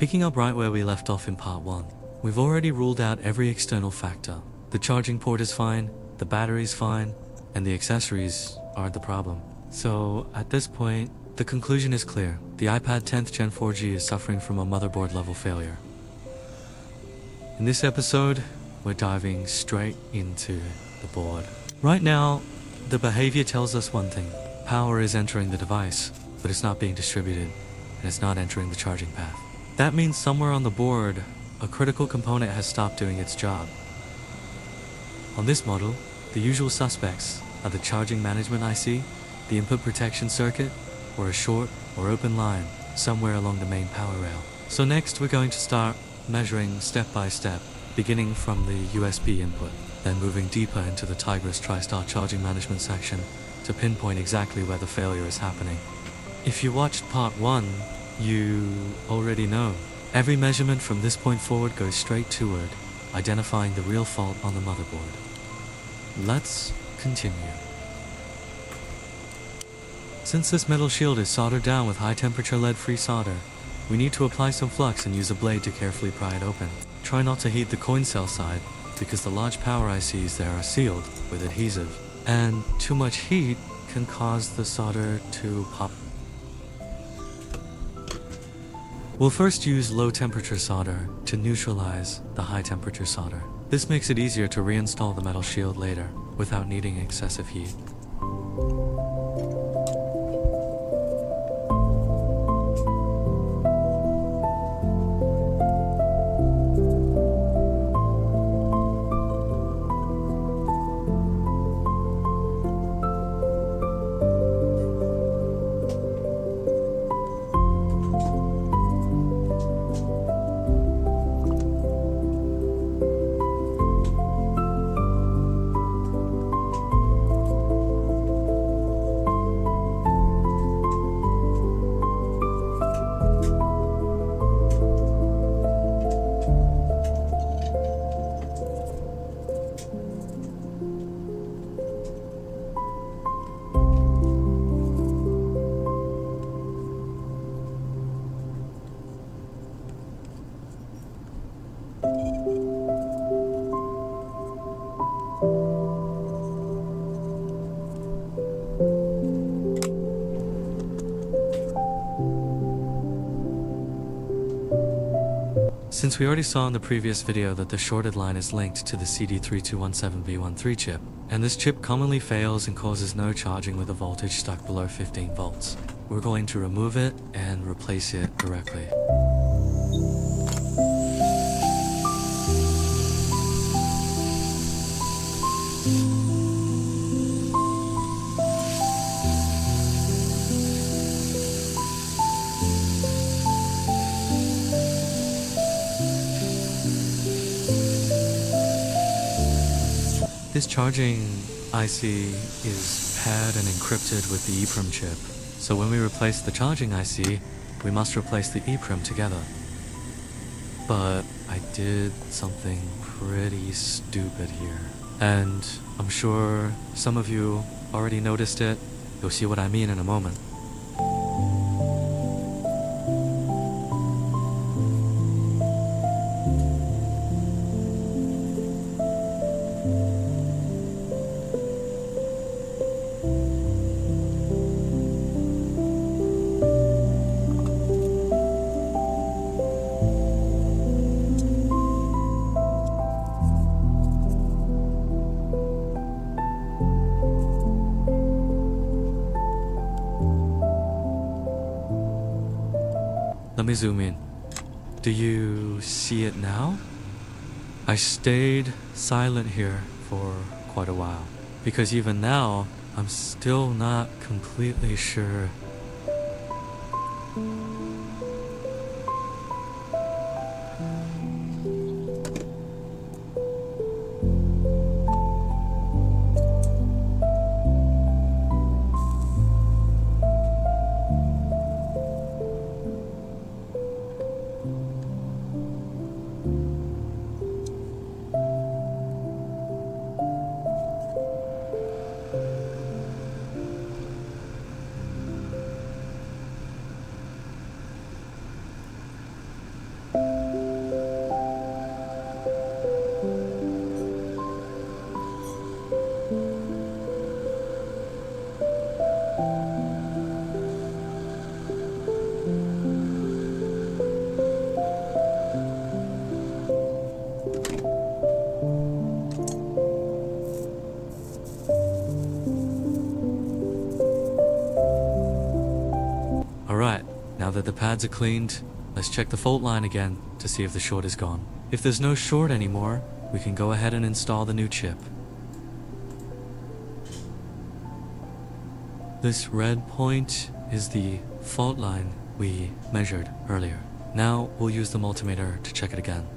Picking up right where we left off in part 1, we've already ruled out every external factor. The charging port is fine, the battery's fine, and the accessories aren't the problem. So at this point, the conclusion is clear. The iPad 10th Gen 4G is suffering from a motherboard level failure. In this episode, we're diving straight into the board. Right now, the behavior tells us one thing. Power is entering the device, but it's not being distributed, and it's not entering the charging path. That means somewhere on the board, a critical component has stopped doing its job. On this model, the usual suspects are the charging management IC, the input protection circuit, or a short or open line somewhere along the main power rail. So next we're going to start measuring step by step, beginning from the USB input, then moving deeper into the Tigris TriStar charging management section to pinpoint exactly where the failure is happening. If you watched part 1, you already know. Every measurement from this point forward goes straight toward identifying the real fault on the motherboard. Let's continue. Since this metal shield is soldered down with high temperature lead-free solder, we need to apply some flux and use a blade to carefully pry it open. Try not to heat the coin cell side because the large power ICs there are sealed with adhesive, and too much heat can cause the solder to pop. We'll first use low temperature solder to neutralize the high temperature solder. This makes it easier to reinstall the metal shield later without needing excessive heat. Since we already saw in the previous video that the shorted line is linked to the CD3217B12 chip, and this chip commonly fails and causes no charging with a voltage stuck below 15 volts, we're going to remove it and replace it directly. This charging IC is paired and encrypted with the EEPROM chip, so when we replace the charging IC, we must replace the EEPROM together. But I did something pretty stupid here, and I'm sure some of you already noticed it. You'll see what I mean in a moment. Let me zoom in. Do you see it now? I stayed silent here for quite a while, because even now, I'm still not completely sure. pads are cleaned, let's check the fault line again to see if the short is gone. If there's no short anymore, we can go ahead and install the new chip. This red point is the fault line we measured earlier. Now we'll use the multimeter to check it again.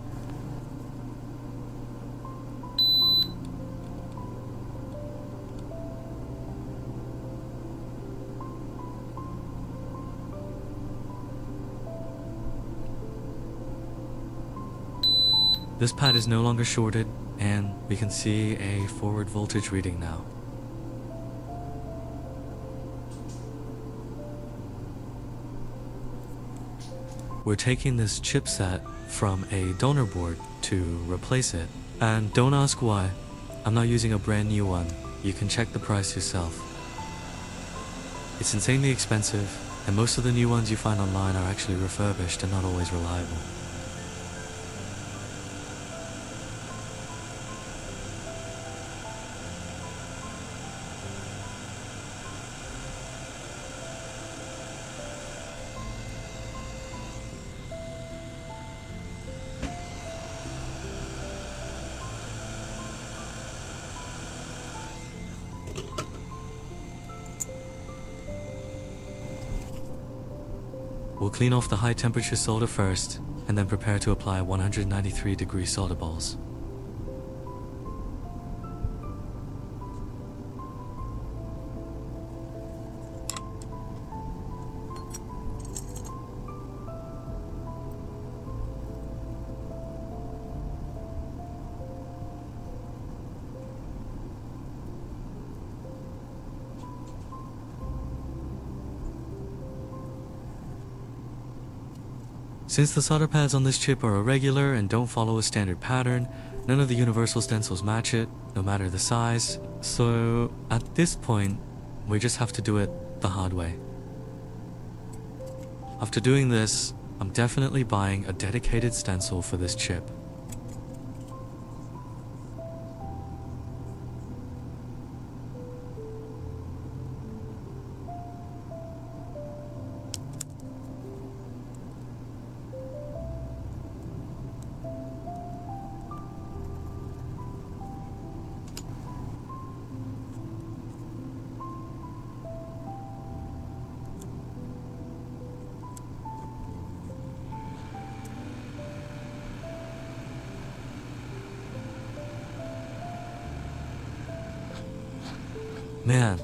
This pad is no longer shorted, and we can see a forward voltage reading now. We're taking this chipset from a donor board to replace it, and don't ask why. I'm not using a brand new one. You can check the price yourself. It's insanely expensive, and most of the new ones you find online are actually refurbished and not always reliable. We'll clean off the high temperature solder first, and then prepare to apply 193-degree solder balls. Since the solder pads on this chip are irregular and don't follow a standard pattern, none of the universal stencils match it, no matter the size. So at this point, we just have to do it the hard way. After doing this, I'm definitely buying a dedicated stencil for this chip. Man,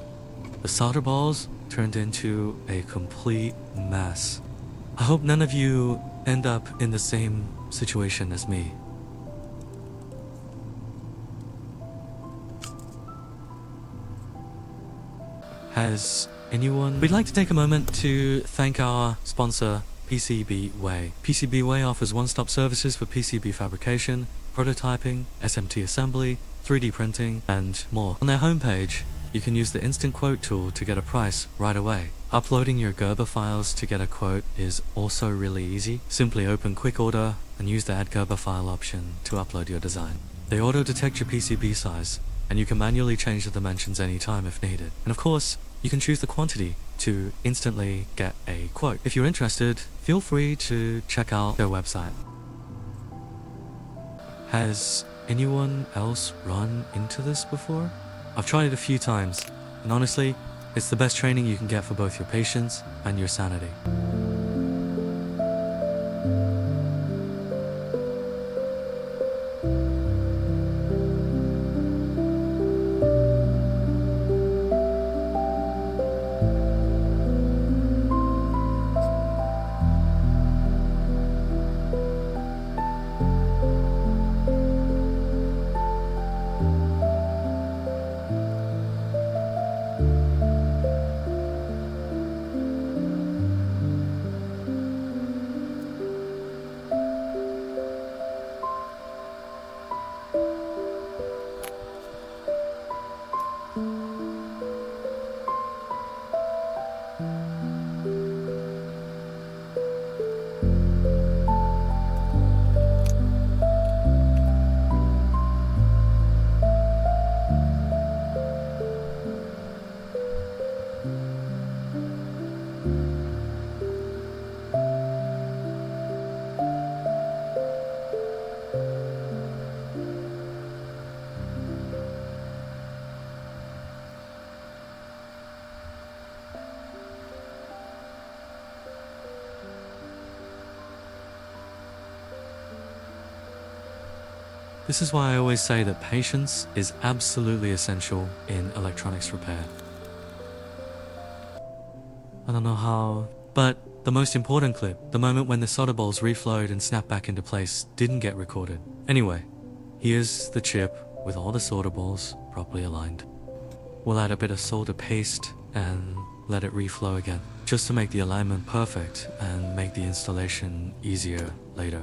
the solder balls turned into a complete mess. I hope none of you end up in the same situation as me. We'd like to take a moment to thank our sponsor, PCB Way. PCB Way offers one-stop services for PCB fabrication, prototyping, SMT assembly, 3D printing, and more. On their homepage, you can use the instant quote tool to get a price right away. Uploading your Gerber files to get a quote is also really easy. Simply open Quick Order and use the Add Gerber file option to upload your design. They auto-detect your PCB size, and you can manually change the dimensions anytime if needed. And of course, you can choose the quantity to instantly get a quote. If you're interested, feel free to check out their website. Has anyone else run into this before? I've tried it a few times, and honestly, it's the best training you can get for both your patience and your sanity. This is why I always say that patience is absolutely essential in electronics repair. I don't know how, but the most important clip, the moment when the solder balls reflowed and snapped back into place, didn't get recorded. Anyway, here's the chip with all the solder balls properly aligned. We'll add a bit of solder paste and let it reflow again, just to make the alignment perfect and make the installation easier later.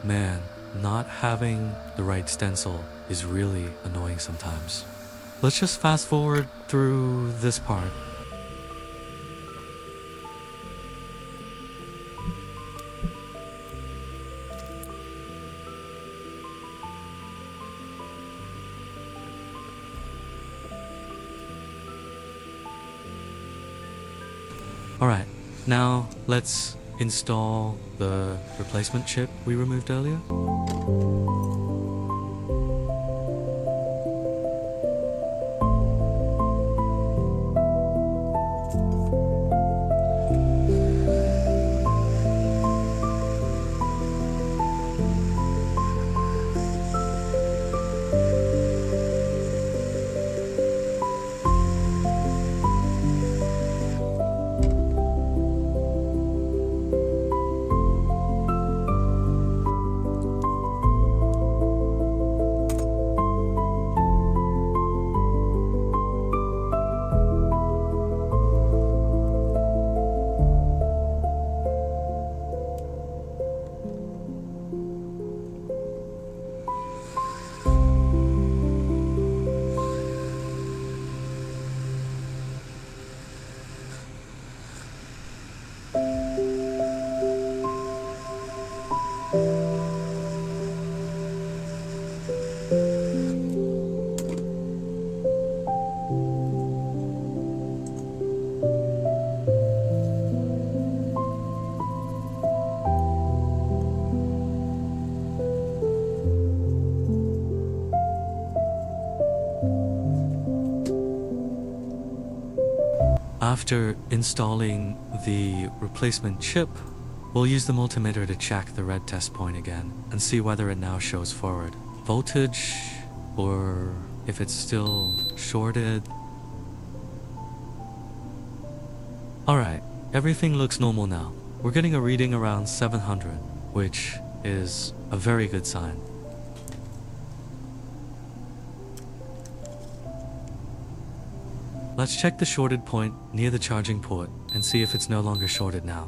Man, not having the right stencil is really annoying sometimes. Let's just fast forward through this part. Alright, now let's install the replacement chip we removed earlier. After installing the replacement chip, we'll use the multimeter to check the red test point again and see whether it now shows forward voltage or if it's still shorted. Alright, everything looks normal now. We're getting a reading around 700, which is a very good sign. Let's check the shorted point near the charging port and see if it's no longer shorted now.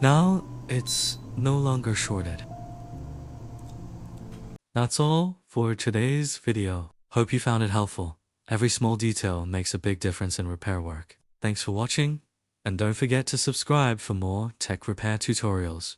Now it's no longer shorted. That's all for today's video. Hope you found it helpful. Every small detail makes a big difference in repair work. Thanks for watching, and don't forget to subscribe for more tech repair tutorials.